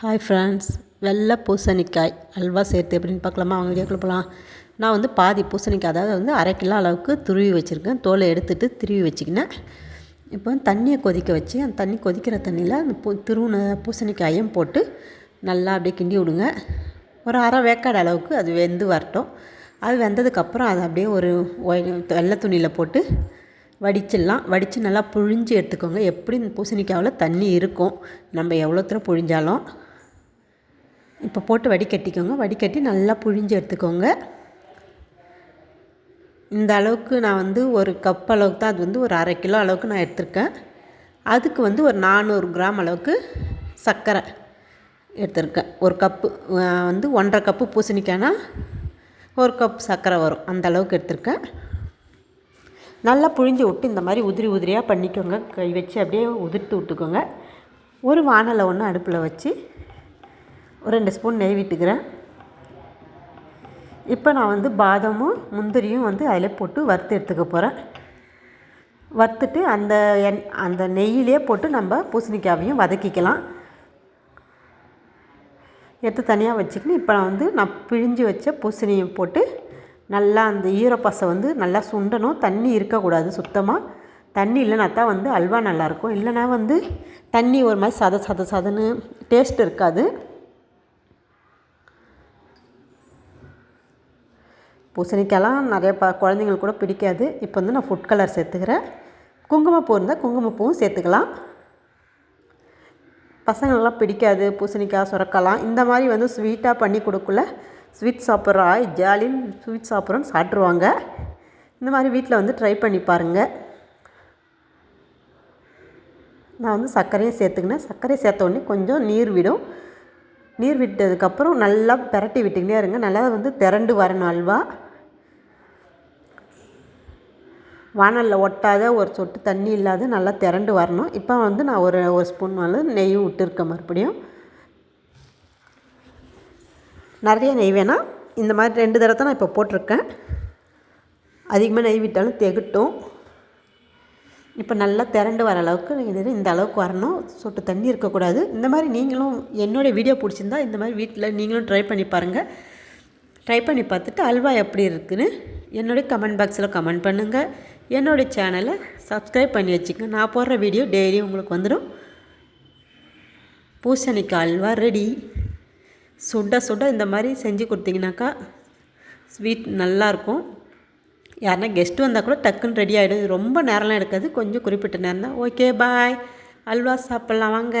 Hi friends, வெள்ளை பூசணிக்காய் அல்வா சேர்த்து எப்படின்னு பார்க்கலாமா? அவங்க வீடியோக்குள்ள போகலாம். நான் வந்து பாதி பூசணிக்காய், அதாவது 1/2 கிலோ அளவுக்கு துருவி வச்சுருக்கேன். தோலை எடுத்துகிட்டு திருவி வச்சுக்கினேன். இப்போ தண்ணியை கொதிக்க வச்சு அந்த தண்ணி கொதிக்கிற தண்ணியில் அந்த திருவுன பூசணிக்காயும் போட்டு நல்லா அப்படியே கிண்டி விடுங்க. ஒரு அரை வேக்காடு அளவுக்கு அது வெந்து வரட்டும். அது வெந்ததுக்கப்புறம் அதை அப்படியே ஒரு வெள்ளை துணியில் போட்டு வடிச்சிடலாம். வடித்து நல்லா புழிஞ்சு எடுத்துக்கோங்க. எப்படி இந்த பூசணிக்காயில் தண்ணி இருக்கும், நம்ம எவ்வளோ தூரம் புழிஞ்சாலும். இப்போ போட்டு வடிகட்டிக்கோங்க. வடிகட்டி நல்லா புழிஞ்சு எடுத்துக்கோங்க. இந்த அளவுக்கு நான் வந்து ஒரு கப் அளவுக்கு தான், அது வந்து ஒரு 1/2 கிலோ அளவுக்கு நான் எடுத்திருக்கேன். அதுக்கு வந்து ஒரு 400 கிராம் அளவுக்கு சர்க்கரை எடுத்திருக்கேன். ஒரு கப்பு வந்து 1.5 கப்பு பூசணிக்காய்னா 1 கப் சர்க்கரை வரும், அந்த அளவுக்கு எடுத்திருக்கேன். நல்லா புழிஞ்சு விட்டு இந்த மாதிரி உதிரி உதிரியாக பண்ணிக்கோங்க. கை வச்சு அப்படியே உதிர்த்து விட்டுக்கோங்க. ஒரு வானலை ஒன்று அடுப்பில் வச்சு ஒரு 2 ஸ்பூன் நெய் விட்டுக்கிறேன். இப்போ நான் வந்து பாதாமும் முந்திரியும் வந்து அதில் போட்டு வறுத்து எடுத்துக்க போகிறேன். வறுத்துட்டு அந்த நெய்யிலே போட்டு நம்ம பூசணிக்காயையும் வதக்கிக்கலாம். எடுத்து தனியாக வச்சுக்கின்னு இப்போ நான் பிழிஞ்சு வச்ச பூசணியை போட்டு நல்லா அந்த ஈரப்பசை வந்து நல்லா சுண்டணும். தண்ணி இருக்கக்கூடாது சுத்தமாக. தண்ணி இல்லைனா தான் வந்து அல்வா நல்லாயிருக்கும். இல்லைனா வந்து தண்ணி ஒரு மாதிரி சதன்னு டேஸ்ட் இருக்காது. பூசணிக்காயெல்லாம் நிறைய குழந்தைங்களுக்கு கூட பிடிக்காது. இப்போ வந்து நான் ஃபுட் கலர் சேர்த்துக்கிறேன். குங்குமப்பூ இருந்தால் குங்குமப்பூவும் சேர்த்துக்கலாம். பசங்களெலாம் பிடிக்காது பூசணிக்காய், சுரக்கலாம். இந்த மாதிரி வந்து ஸ்வீட்டாக பண்ணி கொடுக்கல, ஸ்வீட் சாப்பிட்றா ஜாலின்னு ஸ்வீட் சாப்பிட்றோன்னு சாப்பிட்ருவாங்க. இந்த மாதிரி வீட்டில் வந்து ட்ரை பண்ணி பாருங்கள். நான் வந்து சர்க்கரையும் சேர்த்துக்கினேன். சர்க்கரையை சேர்த்த உடனே கொஞ்சம் நீர் விடும். நீர் விட்டதுக்கப்புறம் நல்லா பிரட்டி விட்டுக்கிட்டே இருங்க. நல்லா வந்து திரண்டு வரணும் அல்வா. வானலில் ஒட்டாத ஒரு சொட்டு தண்ணி இல்லாத நல்லா திரண்டு வரணும். இப்போ வந்து நான் ஒரு ஸ்பூன் நெய்யும் விட்டுருக்கேன். மறுபடியும் நிறைய நெய் வேணாம். இந்த மாதிரி 2 தடவை தான் நான் இப்போ போட்டிருக்கேன். அதிகமாக நெய் விட்டாலும் திகட்டும். இப்போ நல்லா திரண்டு வர அளவுக்கு இந்த அளவுக்கு வரணும். சொட்டு தண்ணி இருக்கக்கூடாது. இந்த மாதிரி நீங்களும் என்னோடய வீடியோ பிடிச்சிருந்தா இந்த மாதிரி வீட்டில் நீங்களும் ட்ரை பண்ணி பாருங்கள். ட்ரை பண்ணி பார்த்துட்டு அல்வா எப்படி இருக்குதுன்னு என்னுடைய கமெண்ட் பாக்ஸில் கமெண்ட் பண்ணுங்கள். என்னோடய சேனலை சப்ஸ்கிரைப் பண்ணி வச்சுக்கோங்க. நான் போடுற வீடியோ டெய்லியும் உங்களுக்கு வந்துடும். பூசணிக்காய் அல்வா ரெடி. சுட சுட இந்த மாதிரி செஞ்சு கொடுத்தீங்கன்னாக்கா ஸ்வீட் நல்லாயிருக்கும். யாருன்னா கெஸ்ட்டு வந்தால் கூட டக்குன்னு ரெடி ஆகிடும். ரொம்ப நேரம்லாம் எடுக்காது, கொஞ்சம் குறிப்பிட்ட நேரம் தான். ஓகே, பாய். அல்வா சாப்பிட்லாம் வாங்க.